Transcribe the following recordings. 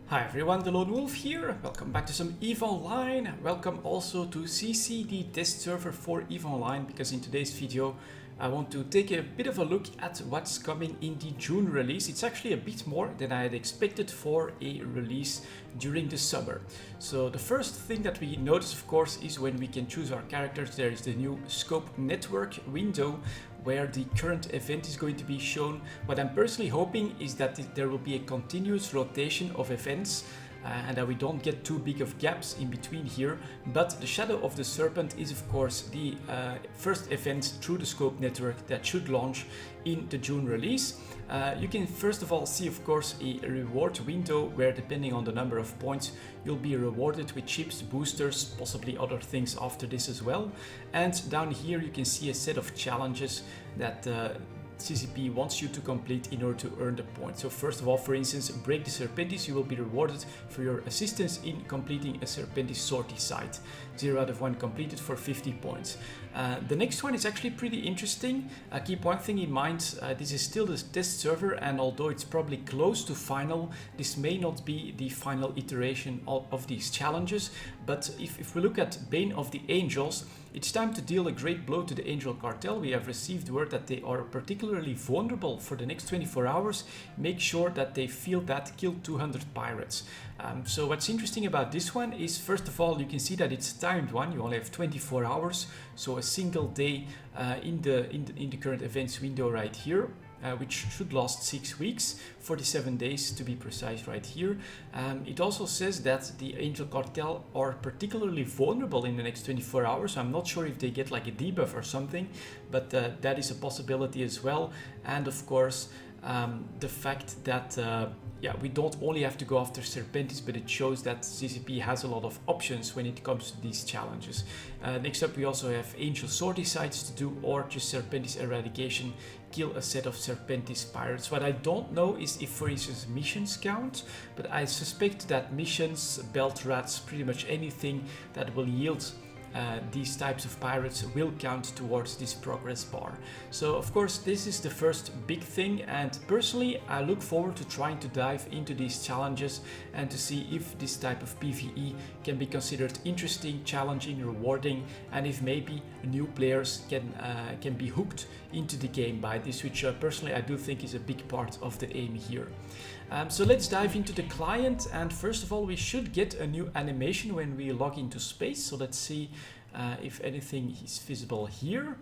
Hi everyone, delonewolf here. Welcome back to some EVE Online. Welcome also to SiSi, the test server for EVE Online, because in today's video I want to take a bit of a look at what's coming in the June release. It's actually a bit more than I had expected for a release during the summer. So the first thing that we notice, of course, is when we can choose our characters. There is the new scope network window where the current event is going to be shown. What I'm personally hoping is that there will be a continuous rotation of events and that we don't get too big of gaps in between here. But the Shadow of the Serpent is of course the first event through the scope network that should launch in the June release. You can first of all see, of course, a reward window where, depending on the number of points, you'll be rewarded with chips, boosters, possibly other things after this as well. And down here you can see a set of challenges that CCP wants you to complete in order to earn the points. So first of all, for instance, break the Serpentis. You will be rewarded for your assistance in completing a Serpentis sortie site. 0 out of 1 completed for 50 points. The next one is actually pretty interesting. Keep one thing in mind, this is still the test server, and although it's probably close to final, this may not be the final iteration of these challenges. But if we look at Bane of the Angels, it's time to deal a great blow to the Angel Cartel. We have received word that they are particularly vulnerable for the next 24 hours. Make sure that they feel that, kill 200 pirates. So what's interesting about this one is, first of all, you can see that it's timed one. You only have 24 hours, so a single day in the current events window right here. Which should last 6 weeks, 47 days to be precise right here. It also says that the Angel Cartel are particularly vulnerable in the next 24 hours. I'm not sure if they get like a debuff or something, but that is a possibility as well. And of course, the fact that we don't only have to go after Serpentis, but it shows that CCP has a lot of options when it comes to these challenges. Next up, we also have Angel sortie sites to do, or just Serpentis eradication, kill a set of Serpentis pirates. What I don't know is if, for instance, missions count, but I suspect that missions, belt rats, pretty much anything that will yield these types of pirates will count towards this progress bar. So of course this is the first big thing, and personally I look forward to trying to dive into these challenges and to see if this type of PvE can be considered interesting, challenging, rewarding, and if maybe new players can be hooked into the game by this, which personally I do think is a big part of the aim here. So let's dive into the client, and first of all we should get a new animation when we log into space. So let's see if anything is visible here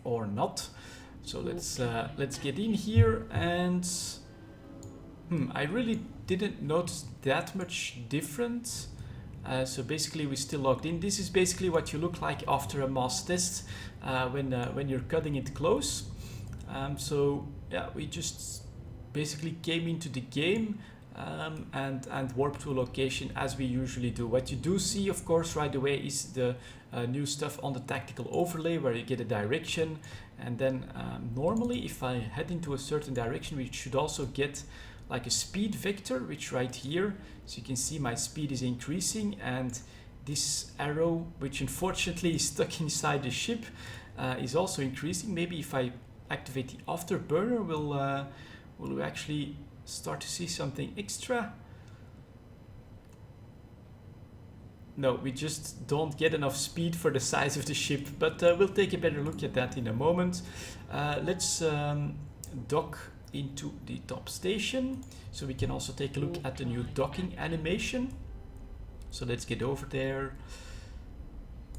or not. So let's get in here, and I really didn't notice that much different. So basically we still logged in. This is basically what you look like after a mass test when you're cutting it close. So yeah, we just basically came into the game and warped to a location as we usually do. What you do see, of course, right away is the new stuff on the tactical overlay where you get a direction, and then normally if I head into a certain direction we should also get like a speed vector, which right here, so you can see my speed is increasing, and this arrow, which unfortunately is stuck inside the ship, is also increasing. Maybe if I activate the afterburner, will we actually start to see something extra? No, we just don't get enough speed for the size of the ship, but we'll take a better look at that in a moment. Let's dock into the top station, so we can also take a look at the new docking animation. So let's get over there.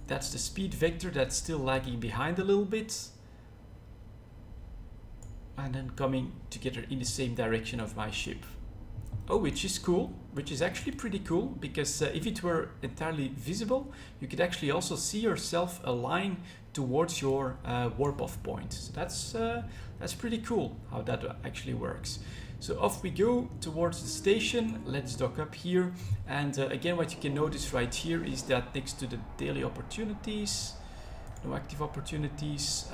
That's the speed vector that's still lagging behind a little bit, and then coming together in the same direction of my ship. Oh, which is cool, which is actually pretty cool, because if it were entirely visible, you could actually also see yourself align towards your warp off point. So that's pretty cool how that actually works. So off we go towards the station. Let's dock up here, and again what you can notice right here is that next to the daily opportunities, no active opportunities,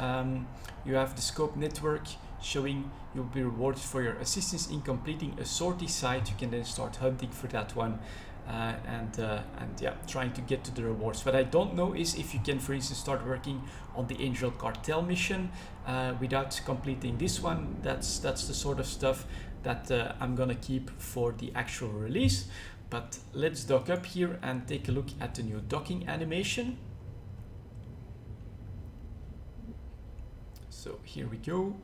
you have the scope network showing you'll be rewarded for your assistance in completing a sortie site. You can then start hunting for that one, and yeah, trying to get to the rewards. What I don't know is if you can, for instance, start working on the Angel Cartel mission without completing this one. That's the sort of stuff that I'm gonna keep for the actual release. But let's dock up here and take a look at the new docking animation. So here we go.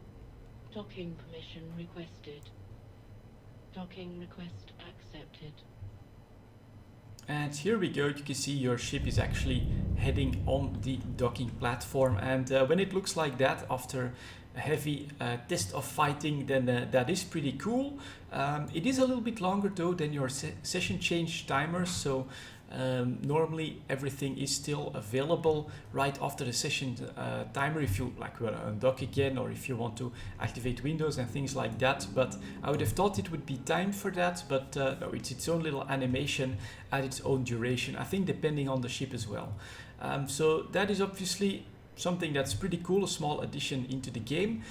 Docking permission requested. Docking request accepted. And here we go, you can see your ship is actually heading on the docking platform, and when it looks like that after a heavy test of fighting, then that is pretty cool. It is a little bit longer though than your session change timer, so normally everything is still available right after the session timer if you like want to undock again, or if you want to activate windows and things like that. But I would have thought it would be timed for that, but no, it's its own little animation at its own duration, I think depending on the ship as well. So that is obviously something that's pretty cool, a small addition into the game.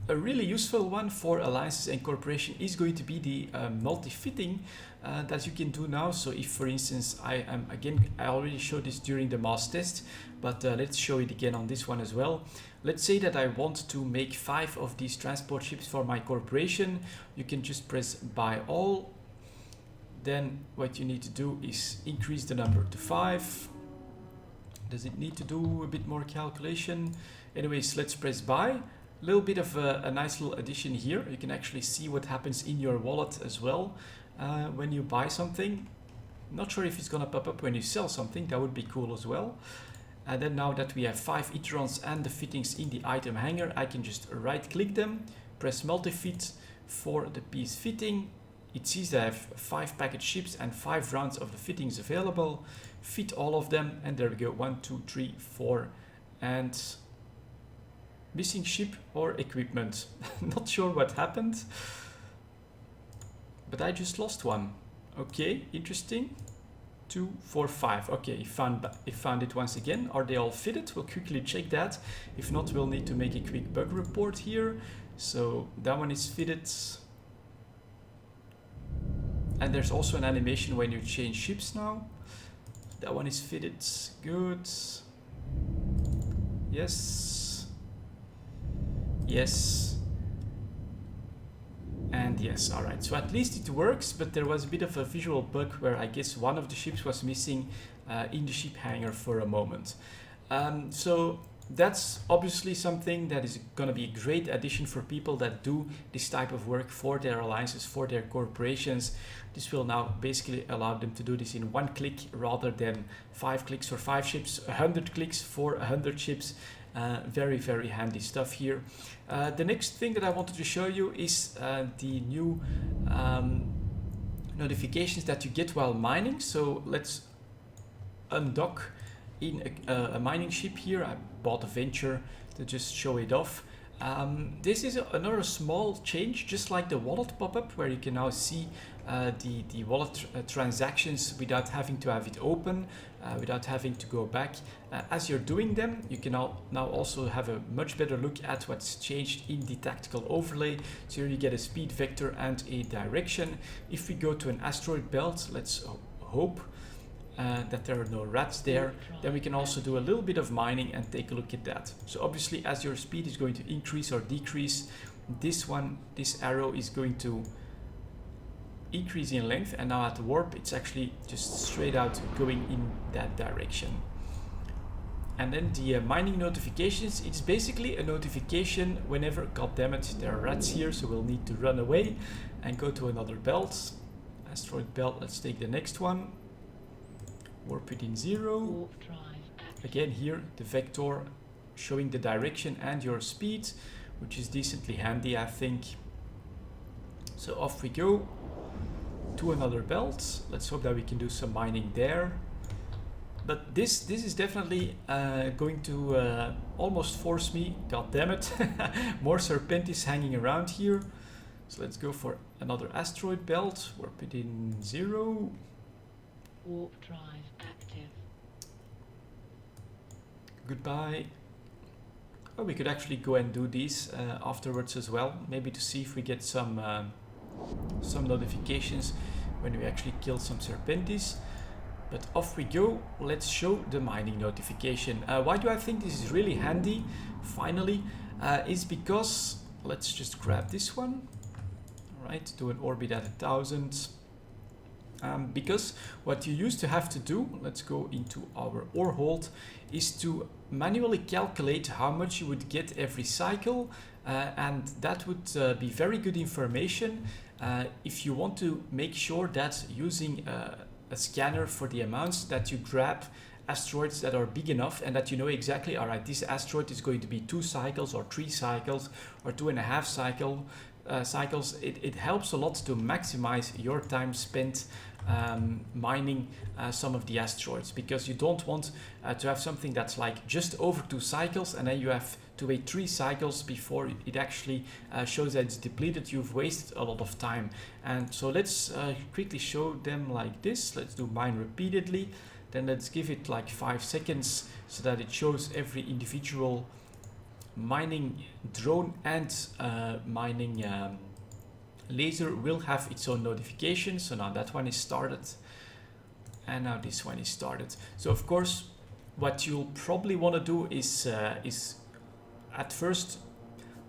A really useful one for alliances and corporation is going to be the multi-fitting that you can do now. So if, for instance, I already showed this during the mass test, but let's show it again on this one as well. Let's say that I want to make 5 of these transport ships for my corporation. You can just press buy all. Then what you need to do is increase the number to 5. Does it need to do a bit more calculation? Anyways, let's press buy. A little bit of a nice little addition here. You can actually see what happens in your wallet as well when you buy something. Not sure if it's gonna pop up when you sell something. That would be cool as well. And then now that we have 5 Eterons and the fittings in the item hanger, I can just right click them, press multi-fit for the piece fitting. It sees that I have 5 package ships and 5 rounds of the fittings available. Fit all of them, and there we go, 1, 2, 3, 4, and missing ship or equipment. Not sure what happened, but I just lost one. Okay, interesting. 2, 4, 5. Okay, he found it once again. Are they all fitted? We'll quickly check that. If not, we'll need to make a quick bug report here. So that one is fitted. And there's also an animation when you change ships now. That one is fitted. Good. Yes. Yes. And yes, alright. So at least it works, but there was a bit of a visual bug where I guess one of the ships was missing in the ship hangar for a moment. So that's obviously something that is going to be a great addition for people that do this type of work for their alliances, for their corporations. This will now basically allow them to do this in 1 click rather than 5 clicks for 5 ships, 100 clicks for 100 ships. Very, very handy stuff here. The next thing that I wanted to show you is the new notifications that you get while mining. So let's undock in a mining ship here. I bought a venture to just show it off. This is another small change, just like the wallet pop-up, where you can now see the wallet transactions without having to have it open, without having to go back. As you're doing them, you can now also have a much better look at what's changed in the tactical overlay. So here you get a speed vector and a direction. If we go to an asteroid belt, let's hope that there are no rats there, then we can also do a little bit of mining and take a look at that. So obviously as your speed is going to increase or decrease, this arrow is going to increase in length, and now at the warp it's actually just straight out going in that direction. And then the mining notifications, it's basically a notification whenever, goddammit, there are rats here, so we'll need to run away and go to another belt. Asteroid belt, let's take the next one. Warp it in 0. Again here the vector showing the direction and your speed, which is decently handy, I think. So off we go to another belt. Let's hope that we can do some mining there. But this is definitely going to almost force me, god damn it, more Serpentis hanging around here. So let's go for another asteroid belt. Warp it in 0. Warp drive active. Goodbye. Oh, we could actually go and do these afterwards as well. Maybe to see if we get some notifications when we actually kill some Serpentis. But off we go. Let's show the mining notification. Why do I think this is really handy? Finally, is because let's just grab this one. right? Do an orbit at 1,000. Because what you used to have to do, let's go into our ore hold, is to manually calculate how much you would get every cycle, and that would be very good information if you want to make sure that using a scanner for the amounts that you grab asteroids that are big enough and that you know exactly, all right, this asteroid is going to be 2 cycles or 3 cycles or 2.5 cycles. It helps a lot to maximize your time spent mining some of the asteroids, because you don't want to have something that's like just over 2 cycles and then you have to wait 3 cycles before it actually shows that it's depleted. You've wasted a lot of time. And so let's quickly show them like this. Let's do mine repeatedly. Then let's give it like 5 seconds so that it shows every individual mining drone and mining laser will have its own notification. So now that one is started and now this one is started. So of course what you'll probably want to do is at first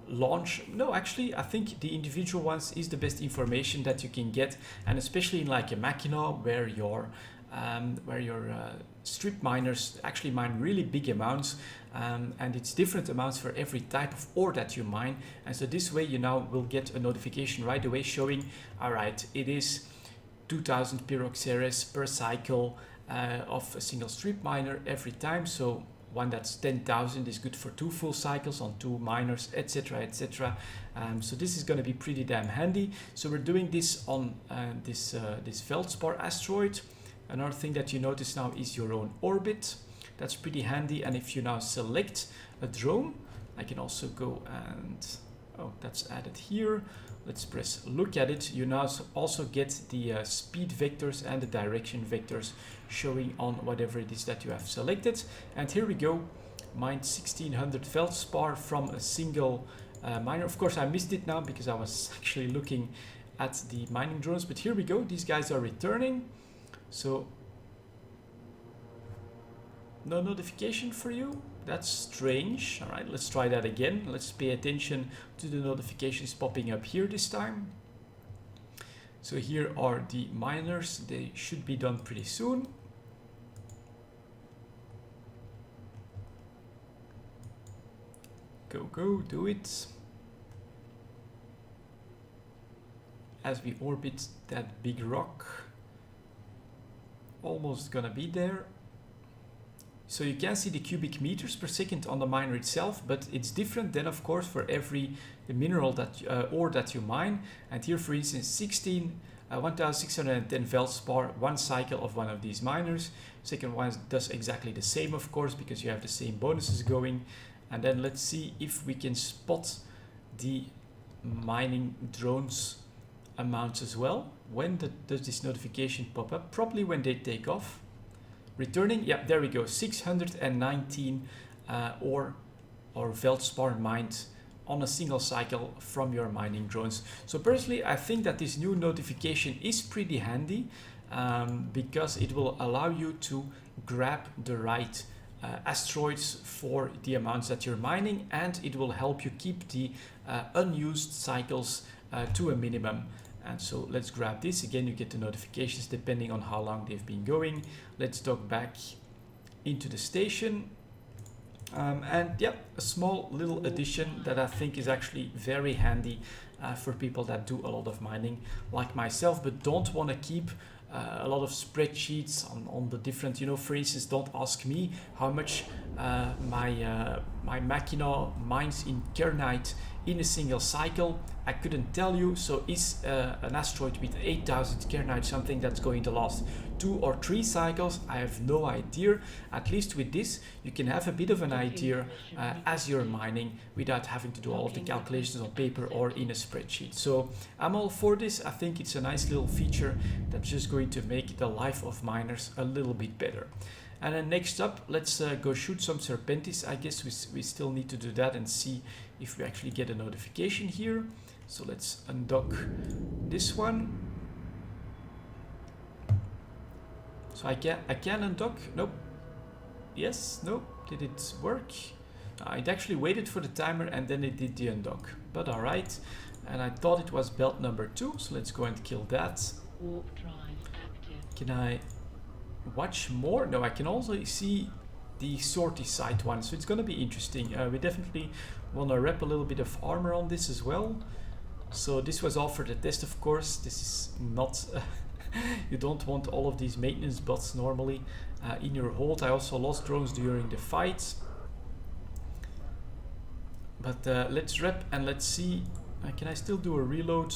launch. No, actually I think the individual ones is the best information that you can get, and especially in like a machina where your strip miners actually mine really big amounts, and it's different amounts for every type of ore that you mine. And so this way you now will get a notification right away showing, all right, it is 2000 pyroxeres per cycle of a single strip miner every time. So one that's 10,000 is good for 2 full cycles on 2 miners, etc, etc. So this is going to be pretty damn handy. So we're doing this on this Feldspar asteroid. Another thing that you notice now is your own orbit. That's pretty handy. And if you now select a drone, I can also go and, oh, that's added here. Let's press look at it. You now also get the speed vectors and the direction vectors showing on whatever it is that you have selected. And here we go, mined 1600 Feldspar from a single miner. Of course, I missed it now because I was actually looking at the mining drones, but here we go. These guys are returning. So no notification for you. That's strange. All right, let's try that again. Let's pay attention to the notifications popping up here this time. So here are the miners. They should be done pretty soon. Go, do it. As we orbit that big rock. Almost gonna be there. So you can see the cubic meters per second on the miner itself, but it's different then of course for every mineral that ore that you mine. And here for instance 1610 Feldspar, 1 cycle of one of these miners. Second one does exactly the same of course, because you have the same bonuses going. And then let's see if we can spot the mining drones amounts as well. When does this notification pop up? Probably when they take off. Returning, yeah, there we go, 619 or Feldspar mined on a single cycle from your mining drones. So personally, I think that this new notification is pretty handy because it will allow you to grab the right asteroids for the amounts that you're mining, and it will help you keep the unused cycles to a minimum. And so let's grab this. Again, you get the notifications depending on how long they've been going. Let's dock back into the station. And yeah, a small little addition that I think is actually very handy for people that do a lot of mining like myself, but don't want to keep a lot of spreadsheets on the different, you know, for instance, don't ask me how much my machina mines in kernite in a single cycle. I couldn't tell you. So is an asteroid with 8000 kernite something that's going to last 2 or 3 cycles? I have no idea. At least with this, you can have a bit of an idea as you're mining without having to do all of the calculations on paper or in a spreadsheet. So I'm all for this. I think it's a nice little feature that's just going to make the life of miners a little bit better. And then next up, let's go shoot some Serpentis. I guess we still need to do that and see if we actually get a notification here. So let's undock this one. So I can undock. Nope. Yes. Nope. Did it work? It actually waited for the timer and then it did the undock. But all right. And I thought it was belt number 2, so let's go and kill that. Warp drive active. Can I watch more? No, I can also see the sortie sight one, so it's going to be interesting. We definitely want to wrap a little bit of armor on this as well. So this was all for the test, of course. This is not... you don't want all of these maintenance bots normally in your hold. I also lost drones during the fight. But let's rep and let's see. Can I still do a reload?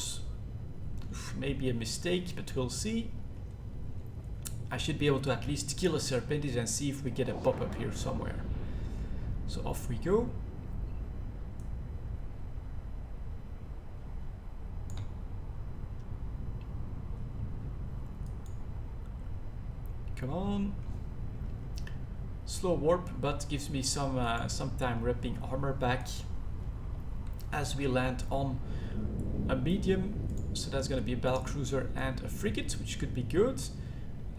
Oof, maybe a mistake, but we'll see. I should be able to at least kill a Serpentis and see if we get a pop-up here somewhere. So off we go. Come on. Slow warp, but gives me some time repping armor back as we land on a medium. So that's going to be a battle cruiser and a frigate, which could be good.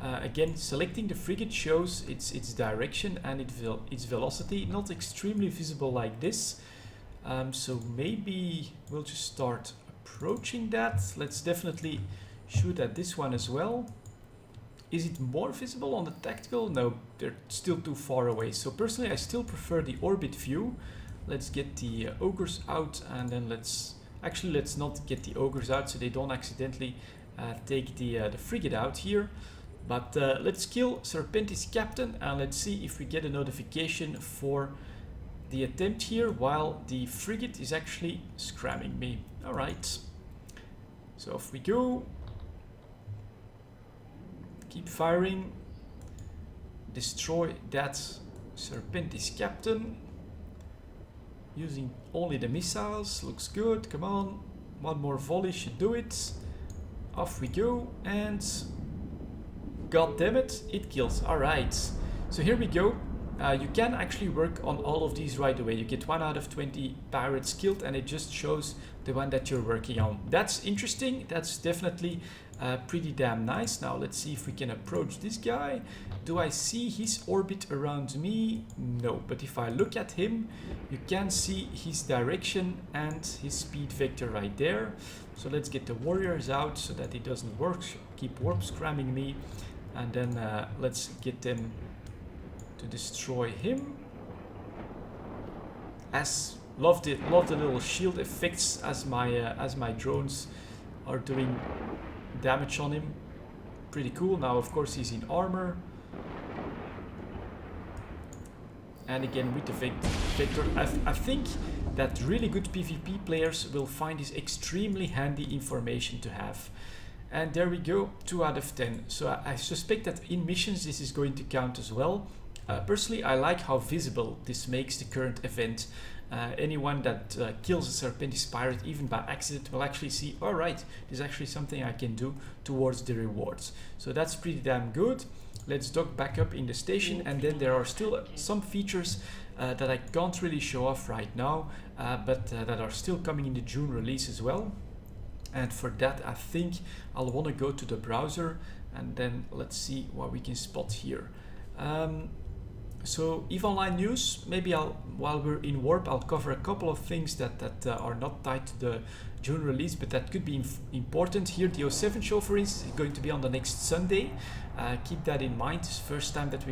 Again, selecting the frigate shows its direction and its velocity, not extremely visible like this. So maybe we'll just start approaching that. Let's definitely shoot at this one as well. Is it more visible on the tactical? No, they're still too far away. So personally, I still prefer the orbit view. Let's get the ogres out, and then let's not get the ogres out so they don't accidentally take the frigate out here. But let's kill Serpentis Captain and let's see if we get a notification for the attempt here while the frigate is actually scramming me. Alright, so off we go. Keep firing. Destroy that Serpentis Captain. Using only the missiles. Looks good. Come on. One more volley should do it. Off we go. And god damn it, it kills. Alright. So here we go. You can actually work on all of these right away. You get 1 out of 20 pirates killed and it just shows the one that you're working on. That's interesting. That's definitely pretty damn nice. Now let's see if we can approach this guy. Do I see his orbit around me? No, but if I look at him, you can see his direction and his speed vector right there. So let's get the warriors out so that it doesn't work. Keep warp scramming me, and then let's get them to destroy him. Love the little shield effects as my drones are doing damage on him. Pretty cool. Now of course he's in armor. And again with the vector, I think that really good PvP players will find this extremely handy information to have. And there we go, 2 out of 10. So I suspect that in missions this is going to count as well. Personally, I like how visible this makes the current event. Anyone that kills a Serpentis pirate, even by accident, will actually see, alright, there's actually something I can do towards the rewards. So that's pretty damn good. Let's dock back up in the station, and then there are still some features that I can't really show off right now, but that are still coming in the June release as well. And for that, I think I'll want to go to the browser, and then let's see what we can spot here. So EVE Online news, maybe while we're in Warp, I'll cover a couple of things that are not tied to the June release, but that could be important. Here, the 07 show, for instance, is going to be on the next Sunday. Keep that in mind. It's the first time that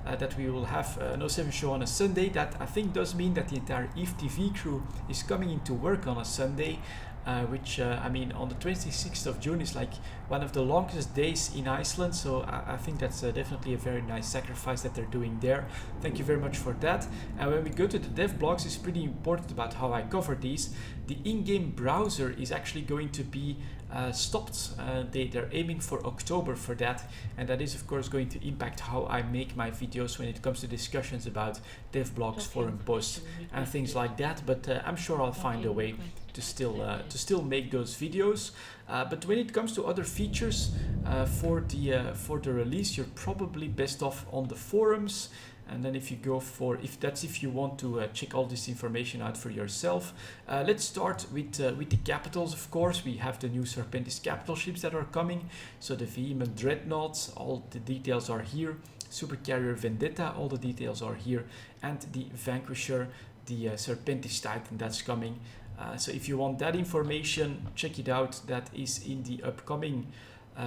that we will have an 07 show on a Sunday. That I think does mean that the entire EVE TV crew is coming into work on a Sunday. Which I mean, on the 26th of June is like one of the longest days in Iceland, so I think that's definitely a very nice sacrifice that they're doing there. Thank you very much for that. And when we go to the dev blogs, it's pretty important about how I cover these. The in-game browser is actually going to be stopped. They're aiming for October for that, and that is of course going to impact how I make my videos when it comes to discussions about dev blogs, forum posts and things like that, but I'm sure I'll find a way to still make those videos. But when it comes to other features for the release, you're probably best off on the forums. And then if you go for, if you want to check all this information out for yourself, let's start with the capitals. Of course, we have the new Serpentis capital ships that are coming. So the Vehement Dreadnoughts, all the details are here. Supercarrier Vendetta, all the details are here. And the Vanquisher, the Serpentis Titan, that's coming. So if you want that information, check it out. That is in the upcoming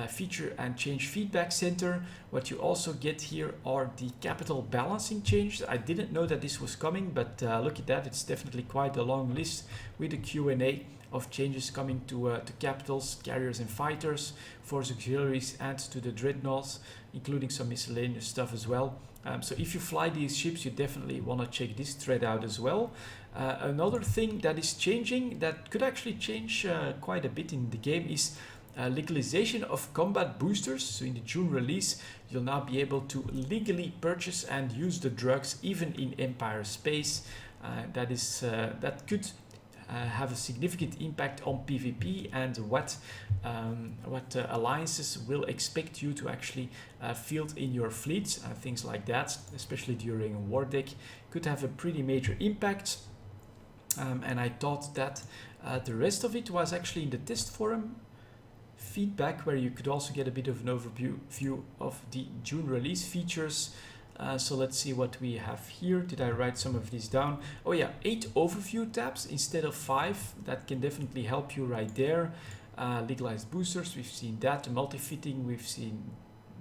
feature and change feedback center. What you also get here are the capital balancing changes. I didn't know that this was coming, but look at that. It's definitely quite a long list with a Q&A of changes coming to capitals, carriers and fighters, force auxiliaries, and to the dreadnoughts, including some miscellaneous stuff as well. So if you fly these ships, you definitely want to check this thread out as well. Another thing that is changing, that could actually change quite a bit in the game, is legalization of combat boosters. So in the June release, you'll now be able to legally purchase and use the drugs even in Empire space. That could have a significant impact on PvP and what alliances will expect you to actually field in your fleets. Things like that, especially during war deck, could have a pretty major impact. And I thought that the rest of it was actually in the test forum feedback, where you could also get a bit of an overview of the June release features. So let's see what we have here. Did I write some of these down? Oh yeah, 8 overview tabs instead of 5. That can definitely help you right there. Legalized boosters, we've seen that. Multi-fitting, we've seen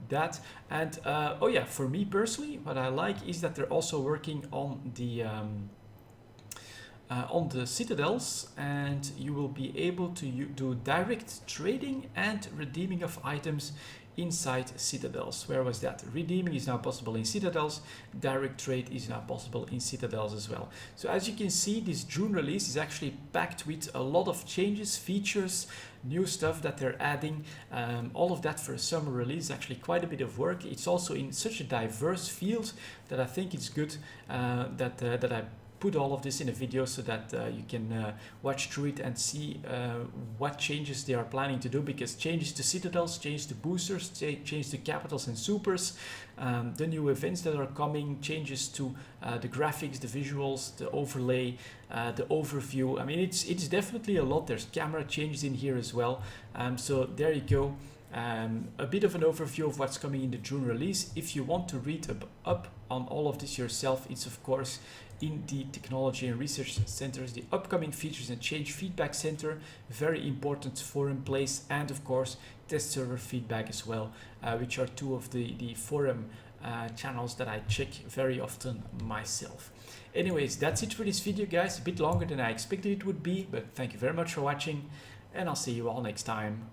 that. And oh yeah, for me personally, what I like is that they're also working on the citadels, and you will be able to do direct trading and redeeming of items inside citadels. Where was that? Redeeming is now possible in citadels, direct trade is now possible in citadels as well. So as you can see, this June release is actually packed with a lot of changes, features, new stuff that they're adding. All of that for a summer release is actually quite a bit of work. It's also in such a diverse field that I think it's good that I put all of this in a video so that you can watch through it and see what changes they are planning to do, because changes to citadels, changes to boosters, changes to capitals and supers, the new events that are coming, changes to the graphics, the visuals, the overlay, the overview. I mean, it's definitely a lot. There's camera changes in here as well. So there you go. A bit of an overview of what's coming in the June release. If you want to read up on all of this yourself, it's of course in the Technology and Research Centers, the upcoming features and change feedback center, very important forum place, and of course test server feedback as well, which are two of the forum channels that I check very often myself. Anyways, that's it for this video, guys. A bit longer than I expected it would be, but thank you very much for watching, and I'll see you all next time.